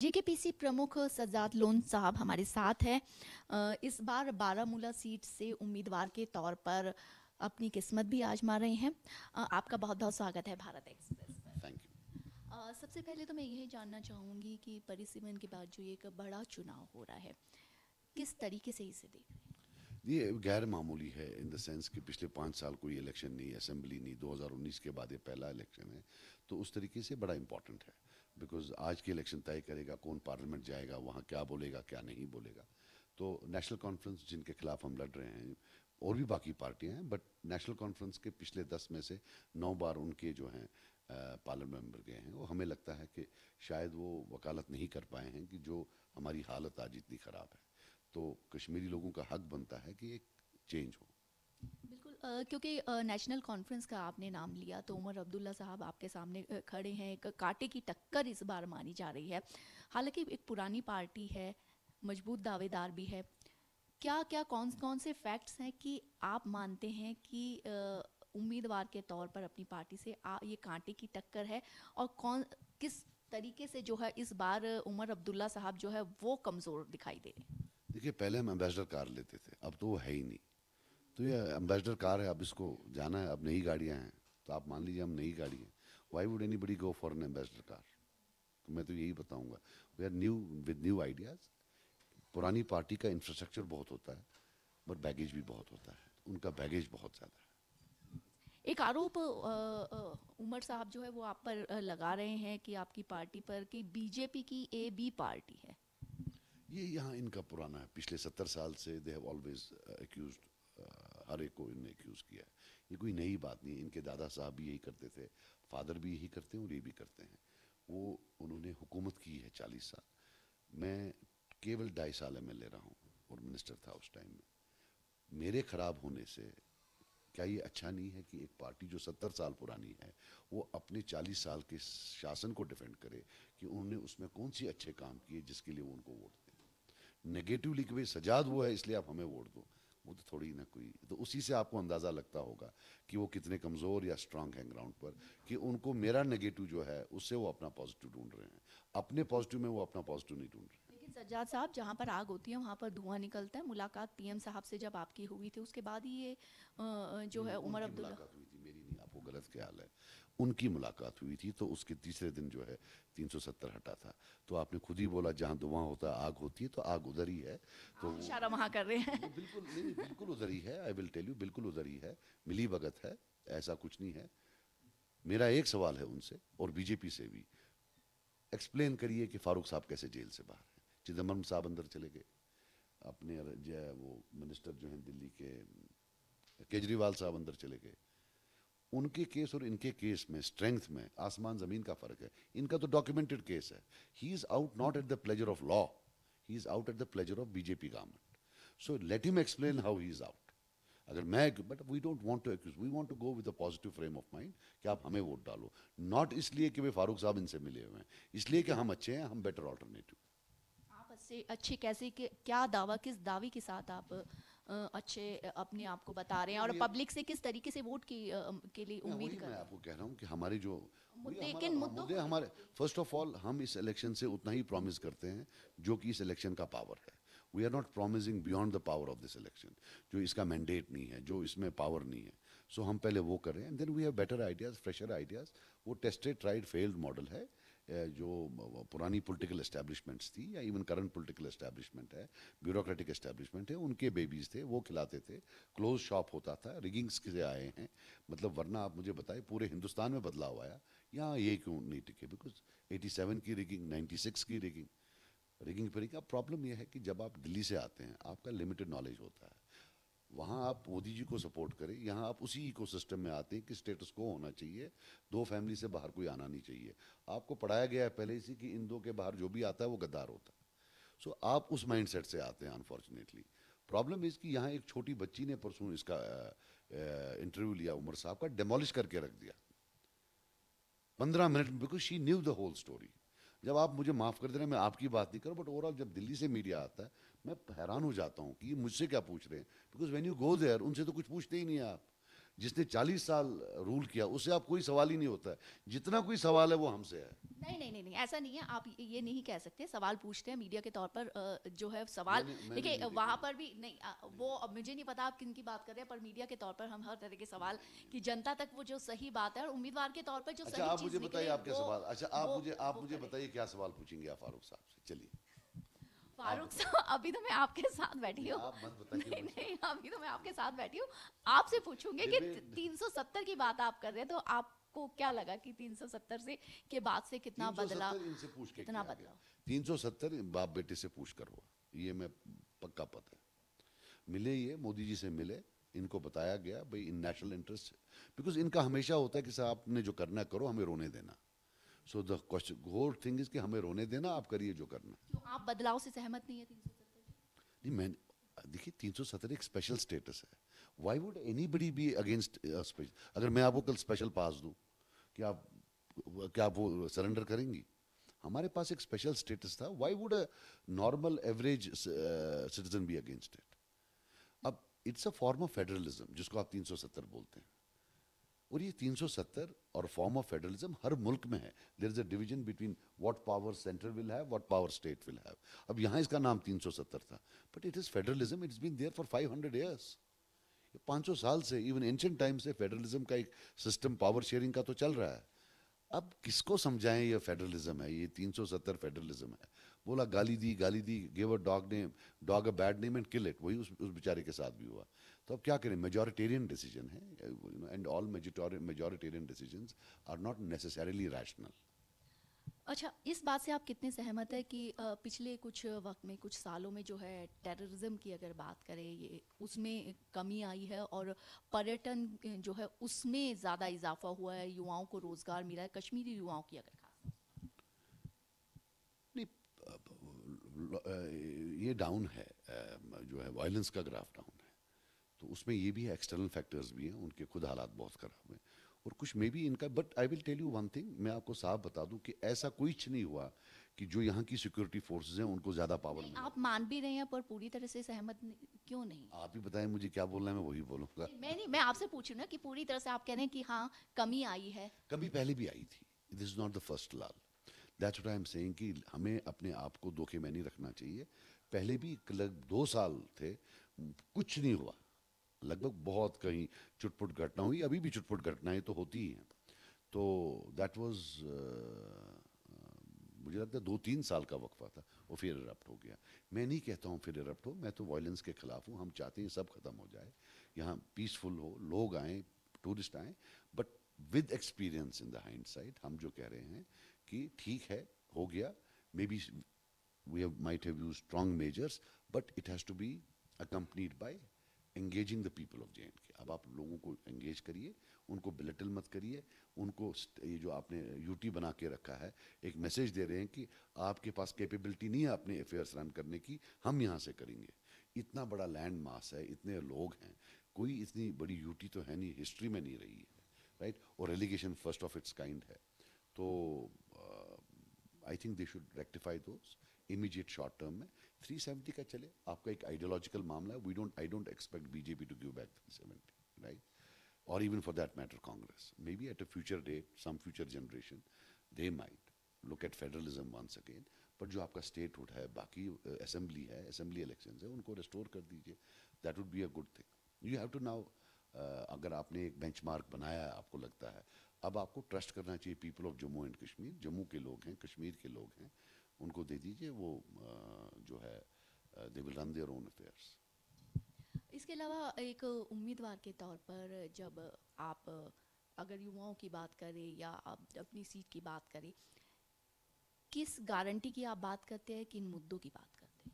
JKPC प्रमुख Sajjad loan साहब हमारे साथ हैं। इस बार बारामूला सीट से उम्मीदवार के तौर पर अपनी किस्मत भी आजमा रहे हैं। आपका बहुत बहुत स्वागत है भारत एक्सप्रेस पर। Thank you. सबसे पहले तो मैं यही जानना चाहूँगी कि परिसीमन के बाद जो एक बड़ा चुनाव हो रहा है, किस तरीके से इसे देख रहे हैं? ये गैर मामूली है इन द सेंस कि पिछले 5 साल कोई इलेक्शन नहीं, असेंबली नहीं, 2019 के बाद ये पहला इलेक्शन है, तो उस तरीके से बड़ा इंपॉर्टेंट है। बिकॉज आज की इलेक्शन तय करेगा कौन पार्लियामेंट जाएगा, वहाँ क्या बोलेगा क्या नहीं बोलेगा। तो नेशनल कॉन्फ्रेंस जिनके खिलाफ हम लड़ रहे हैं, और भी बाकी पार्टियां हैं, बट नेशनल कॉन्फ्रेंस के पिछले 10 में से 9 बार उनके जो हैं पार्लियामेंट मेंबर गए हैं। वो हमें लगता है कि शायद वो वकालत नहीं कर पाए हैं कि जो हमारी हालत आज इतनी ख़राब है, तो कश्मीरी लोगों का हक बनता है कि एक चेंज हो। बिल्कुल, क्योंकि नेशनल कॉन्फ्रेंस का आपने नाम लिया तो उमर अब्दुल्ला साहब आपके सामने खड़े हैं। एक कांटे की टक्कर इस बार मानी जा रही है। हालांकि एक पुरानी पार्टी है, मजबूत दावेदार भी है। क्या क्या कौन कौन से फैक्ट्स हैं कि आप मानते हैं कि उम्मीदवार के तौर पर अपनी पार्टी से ये कांटे की टक्कर है, और कौन किस तरीके से जो है इस बार उमर अब्दुल्ला साहब जो है वो कमज़ोर दिखाई दे रहे हैं? देखिए, पहले हम एम्बेसडर कार लेते थे, अब तो वो है ही नहीं। तो ये एम्बेसडर कार है, अब इसको जाना है। अब नई गाड़ियाँ हैं, तो आप मान लीजिए हम नई गाड़ी हैं। Why would anybody go for an Ambassador car? तो मैं तो यही बताऊंगा, we are new with new ideas. पुरानी पार्टी का इंफ्रास्ट्रक्चर बहुत होता है, बट बैगेज भी बहुत होता है। उनका बैगेज बहुत ज़्यादा है। एक आरोप उमर साहब जो है वो आप पर लगा रहे हैं कि आपकी पार्टी पर कि बीजेपी की ए बी पार्टी है। ये यहाँ इनका पुराना है, पिछले 70 साल से दे हैव ऑलवेज एक्यूज, हर एक को इनने एक्यूज किया है। ये कोई नई बात नहीं है, इनके दादा साहब भी यही करते थे, फादर भी यही करते हैं और ये भी करते हैं। वो उन्होंने हुकूमत की है 40 साल। मैं केवल 2.5 साल एमएलए रहा हूँ और मिनिस्टर था उस टाइम में। मेरे खराब होने से क्या ये अच्छा नहीं है कि एक पार्टी जो 70 साल पुरानी है वो अपने 40 साल के शासन को डिफेंड करे कि उन्होंने उसमें कौन सी अच्छे काम किए जिसके लिए वो उनको वोट दें। नेगेटिवली कि भाई सजाद वो है इसलिए आप हमें वोट दो, वो तो थोड़ी ना कोई। तो उसी से आपको अंदाज़ा लगता होगा कि वो कितने कमज़ोर या स्ट्रांग हैं ग्राउंड पर, कि उनको मेरा नेगेटिव जो है उससे वो अपना पॉजिटिव ढूंढ रहे हैं, अपने पॉजिटिव में वो अपना पॉजिटिव नहीं ढूंढ रहे। लेकिन सज्जाद साहब, जहाँ पर आग होती है वहाँ पर धुआं निकलता है। मुलाकात पीएम साहब से जब आपकी हुई थी उसके बाद ही ये जो नहीं, है उमर उनकी अब्दुल्ला। मुलाकात हुई थी, मेरी नहीं। आपको गलत ख्याल है। उनकी मुलाकात हुई थी, तो उसके तीसरे दिन जो है 370 हटा था। तो आपने खुद ही बोला जहाँ धुआं होता है आग होती है, तो आग उधर ही है। तो आप इशारा वहाँ कर रहे हैं। वो बिल्कुल नहीं, नहीं, बिल्कुल उधर ही है। आई विल टेल यू, बिल्कुल उधर ही है। मिली भगत है, ऐसा कुछ नहीं है। मेरा एक सवाल है उनसे और बीजेपी से भी, एक्सप्लेन करिए कि फारूक साहब कैसे जेल से बाहर हैं। चिदम्बरम साहब अंदर चले गए, अपने जो है वो मिनिस्टर जो हैं दिल्ली के, केजरीवाल साहब अंदर चले गए। उनके केस और इनके केस में स्ट्रेंथ में आसमान जमीन का फर्क है। इनका तो डॉक्यूमेंटेड केस है। He is out not at the pleasure of law, he is out at the pleasure of BJP government. So let him explain how he is out. अगर मैं, but we don't want to accuse, we want to go with a positive frame of mind कि आप हमें vote डालो। Not इसलिए कि वे फारूक साहब इनसे मिले हुए हैं, इसलिए कि हम अच्छे हैं, हम बेटर ऑल्टरनेटिव। आप अच्छे अच्छे कैसे क्या दावा, किस दावे के साथ आप अच्छे अपने आप को बता रहे हैं, और पब्लिक से किस तरीके से वोट के लिए मैं उम्मीद वही कर मैं रहे आपको कह रहा हूँ कि हमारी जो वही मुद्दे, हमारा किन मुद्दों मुद्दे को हमारे, लेकर के? फर्स्ट ऑफ ऑल हम इस इलेक्शन से उतना ही प्रॉमिस करते हैं जो कि इस इलेक्शन का पावर है। We are not promising beyond the power of this election, जो इसका मैंडेट नहीं है, जो इसमें पावर नहीं है। सो हम पहले वो कर रहे हैं, and then we have better ideas, fresher ideas. वो टेस्टेड ट्राइड फेल्ड मॉडल है। जो पुरानी पॉलिटिकल एस्टैब्लिशमेंट्स थी या इवन करंट पॉलिटिकल एस्टैब्लिशमेंट है, ब्यूरोक्रेटिक एस्टैब्लिशमेंट है, उनके बेबीज थे, वो खिलाते थे। क्लोज शॉप होता था, रिगिंग्स से आए हैं। मतलब वरना आप मुझे बताएं, पूरे हिंदुस्तान में बदलाव आया, यहाँ ये क्यों नहीं टिके? बिकॉज 87 की रिगिंग, 96 की रिगिंग, रिगिंग फिरिंग का प्रॉब्लम यह है कि जब आप दिल्ली से आते हैं आपका लिमिटेड नॉलेज होता है। वहाँ आप मोदी जी को सपोर्ट करें, यहाँ आप उसी इकोसिस्टम में आते हैं कि स्टेटस को होना चाहिए, दो फैमिली से बाहर कोई आना नहीं चाहिए। आपको पढ़ाया गया है पहले से कि इन दो के बाहर जो भी आता है वो गद्दार होता है। सो आप उस माइंडसेट से आते हैं अनफॉर्चुनेटली। प्रॉब्लम इज़ कि यहाँ एक छोटी बच्ची ने परसों इसका इंटरव्यू लिया, उमर साहब का, डेमोलिश करके रख दिया 15 मिनट में, because she knew the whole story. जब आप मुझे माफ़ कर दे रहे हैं, मैं आपकी बात नहीं कर रहा, बट ओवरऑल जब दिल्ली से मीडिया आता है मैं हैरान हो जाता हूँ कि ये मुझसे क्या पूछ रहे हैं। Because when you go there उनसे तो कुछ पूछते ही नहीं है आप। जिसने 40 साल रूल किया उससे आप कोई सवाल ही नहीं होता है, जितना कोई सवाल है वो हमसे है। नहीं नहीं नहीं नहीं, ऐसा नहीं है, आप ये नहीं कह सकते। सवाल पूछते हैं मीडिया के तौर पर, जो है सवाल। मैंने देखिए नहीं वहाँ देखा। पर भी नहीं, वो अब मुझे नहीं पता आप किन की बात कर रहे हैं, पर मीडिया के तौर पर हम हर तरह के सवाल कि जनता तक वो जो सही बात है और उम्मीदवार के तौर पर जो अच्छा सही आप मुझे चीज़ बताइए निकले आप क्या वो सवाल, अच्छा आप वो मुझे करें। बताइए क्या सवाल पूछेंगे आप फारूक साहब से, चलिए। आप फारूक बताइए। साहब, अभी तो मैं आपके साथ बैठी नहीं हूँ। आप मत बताइए नहीं मुझसे। नहीं, अभी तो मैं आपके साथ बैठी हूँ। आपसे पूछूंगे कि डिबेट 370 की बात आप कर रहे हैं, तो आपको क्या लगा कि 370 से के बाद से कितना बदला, 370 इनसे पूछ के कितना किया गया, बदला? 370 बाप बेटे से पूछ कर हुआ, ये मैं पक्का पता है। मिले ये मोदी जी से मिले, इनको बताया गया भाई इन नेशनल इंटरेस्ट, बिकॉज इनका हमेशा होता है कि साहब आपने जो करना है करो, हमें रोने देना। So the question whole thing is कि हमें रोने देना, आप करिए जो करना है। क्यों आप बदलाव से सहमत नहीं है 370 से? नहीं मैं देखिए 370 एक स्पेशल स्टेटस है, Y would any buddy be against special? अगर मैं आपको कल स्पेशल पास दूं कि आप, क्या आप वो सरेंडर करेंगी? हमारे पास एक स्पेशल स्टेटस था, why would a normal average citizen be against it? अब it's a form of federalism जिसको आप 370 बोलते हैं, और ये 370 और फॉर्म ऑफ फेडरलिज्म हर मुल्क में है। There is a division between what power centre will have, what power state will have. अब यहाँ इसका नाम 370 था, but it is federalism, it's been there for 500 years. 500 साल से, इवन एंशिएंट टाइम से फेडरलिज्म का एक सिस्टम पावर शेयरिंग का तो चल रहा है। अब किसको समझाएं ये फेडरलिज्म है, ये 370 फेडरलिज्म है? बोला गाली दी, give a dog name, dog a bad name and kill it, वही उस बेचारे के साथ भी हुआ। तो अब क्या करें, मेजॉरिटेरियन डिसीजन है, and all majoritarian decisions are not necessarily rational. अच्छा, इस बात से आप कितने सहमत है कि पिछले कुछ वक्त में, कुछ सालों में जो है टेररिज्म की अगर बात करें, ये उसमें कमी आई है और पर्यटन जो है उसमें ज़्यादा इजाफा हुआ है, युवाओं को रोज़गार मिला है, कश्मीरी युवाओं की अगर खास? नहीं ये डाउन है, जो है वायलेंस का ग्राफ डाउन है, तो उसमें ये भी है, एक्सटर्नल फैक्टर्स भी हैं, उनके खुद हालात बहुत ख़राब हैं, और कुछ में भी इनका। But I will tell you one thing, मैं आपको साफ बता दूं कि ऐसा कुछ नहीं हुआ कि जो यहाँ की सिक्योरिटी फोर्सेस हैं उनको ज़्यादा पावर नहीं, मिला। आप मान भी रहे हैं पर पूरी तरह से सहमत क्यों नहीं? आप ही बताएं मुझे क्या बोलना है, मैं वही बोलूँगा। नहीं, मैं नहीं, मैं आपसे पूछ रही हूँ ना कि पूरी तरह से आप कह रहे हैं कि हाँ कमी आई है। कभी पहले भी आई थी, this is not the first Lal. That's what I am saying कि हमें अपने आप को धोखे में नहीं रखना चाहिए। पहले भी लगभग 2 साल थे, कुछ नहीं हुआ, लगभग बहुत कहीं चुटपुट घटना हुई, अभी भी चुटपुट घटनाएं तो होती ही हैं। तो दैट वाज, मुझे लगता है 2-3 साल का वक्फा था, वो फिर इरप्ट हो गया। मैं नहीं कहता हूँ फिर इरप्ट हो, मैं तो वायलेंस के खिलाफ हूँ, हम चाहते हैं सब खत्म हो जाए, यहाँ पीसफुल हो, लोग आएँ, टूरिस्ट आएँ, but with experience in the hind side हम जो कह रहे हैं कि ठीक है हो गया, may be we might have used strong measures, but it has to be accompanied by engaging the people of J&K. अब आप लोगों को engage करिए, उनको बिलटल मत करिए, उनको ये जो आपने यूटी बना के रखा है, एक मैसेज दे रहे हैं कि आपके पास कैपेबिलिटी नहीं है अपने अफेयर्स रन करने की, हम यहाँ से करेंगे। इतना बड़ा लैंड मास है, इतने लोग हैं, कोई इतनी बड़ी यूटी तो है नहीं, हिस्ट्री में नहीं रही है, राइट? और relegation first of it's kind है, तो I think they should rectify those immediate short term में। 370 का चले, आपका एक आइडियोलॉजिकल मामला है, I don't expect BJP to give back 370, right? और even for that matter Congress, maybe at a future date, some future generation, they might look at federalism once again. But जो आपका स्टेटहुड है, बाकी assembly है, assembly elections है, उनको restore कर दीजिए, that would be a good thing. You have to now, अगर आपने एक बेंचमार्क बनाया है, आपको लगता है, अब आपको ट्रस्ट करना चाहिए people of Jammu and Kashmir, Jammu के लोग हैं, कश्मीर के लोग हैं, उनको दे दीजिए, वो जो है they will run their own affairs. इसके अलावा एक उम्मीदवार के तौर पर, जब आप अगर युवाओं की बात करें या आप अपनी सीट की बात करें, किस गारंटी की आप बात करते हैं, किन मुद्दों की बात करते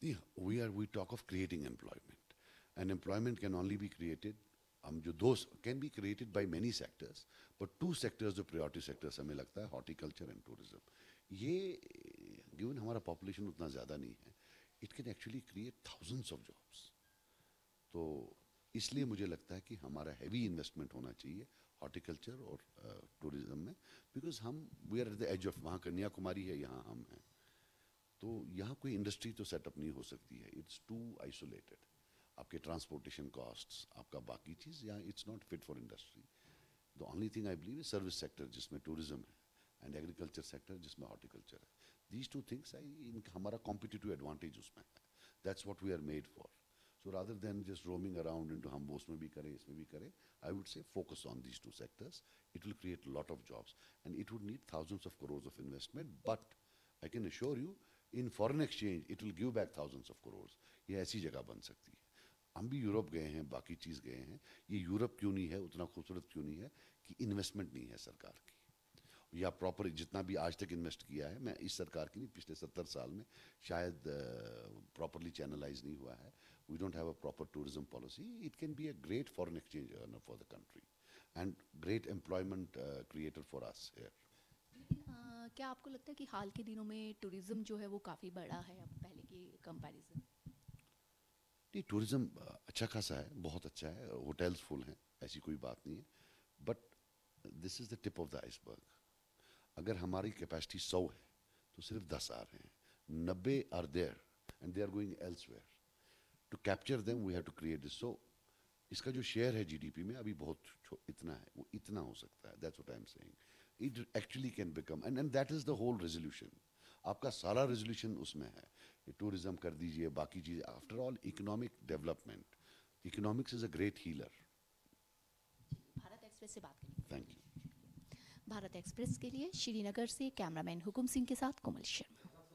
हैं? We talk of creating employment, and employment can only be created, हम जो दो can be created by many sectors, but 2 sectors जो प्रायोरिटी सेक्टर्स हमें लगता है, हॉर्टिकल्चर एंड टूरिज्म। ये गिवन हमारा पॉपुलेशन उतना ज़्यादा नहीं है, it can actually create thousands of jobs. तो इसलिए मुझे लगता है कि हमारा हैवी इन्वेस्टमेंट होना चाहिए हॉर्टिकल्चर और टूरिज्म में, बिकॉज हम we are at the edge of, वहाँ कन्याकुमारी है, यहाँ हम हैं, तो यहाँ कोई इंडस्ट्री तो सेटअप नहीं हो सकती है, इट्स टू आइसोलेटेड। आपके ट्रांसपोर्टेशन कॉस्ट्स, आपका बाकी चीज़, या it's not fit for industry. The only thing I believe is service sector जिसमें टूरिज्म है, एंड एग्रीकल्चर सेक्टर जिसमें हॉर्टिकल्चर है. दीज टू थिंग्स हमारा कॉम्पिटिटिव एडवांटेज उसमें है. That's what we are made for. So rather than just roaming around into हम वो उसमें भी करें इसमें भी करें, I would say focus on these two sectors. It will create a lot of jobs and it would need thousands of crores of investment. But I can assure you, in foreign exchange, it will give back thousands of crores. ये ऐसी जगह बन सकती है. हम भी Europe गए हैं, बाकी चीज़ गए हैं. ये यूरोप क्यों नहीं है, उतना खूबसूरत क्यों नहीं है कि इन्वेस्टमेंट नहीं है सरकार की, या प्रॉपर जितना भी आज तक इन्वेस्ट किया है, मैं इस सरकार की नहीं, पिछले 70 साल में शायद प्रॉपरली चैनलाइज नहीं हुआ है. We don't have a proper tourism policy. It can be a great foreign exchange earner for the country and great employment creator for us here. लेकिन क्या आपको लगता है कि हाल के दिनों में टूरिज्म जो है वो काफ़ी बढ़ा है अब पहले के कंपैरिजन? नहीं, टूरिज्म अच्छा खासा है, बहुत अच्छा है, होटल्स फुल हैं, ऐसी कोई बात नहीं है. But this is the tip of the iceberg. अगर हमारी कैपेसिटी 100 है तो सिर्फ 10 आ रहे हैं, 90 are there and they are going elsewhere. To capture them we have to create this. So इसका जो शेयर है जीडीपी में अभी बहुत इतना है, वो इतना हो सकता है. That's what I am saying. It actually can become, and that is the whole resolution. आपका सारा रेजोल्यूशन उसमें है. टूरिज्म कर दीजिए, बाकी चीज़. After all economic development, economics is a great healer. Bharat express से बात करेंगे. Thank you. भारत एक्सप्रेस के लिए श्रीनगर से कैमरामैन हुकुम सिंह के साथ कोमल शर्मा.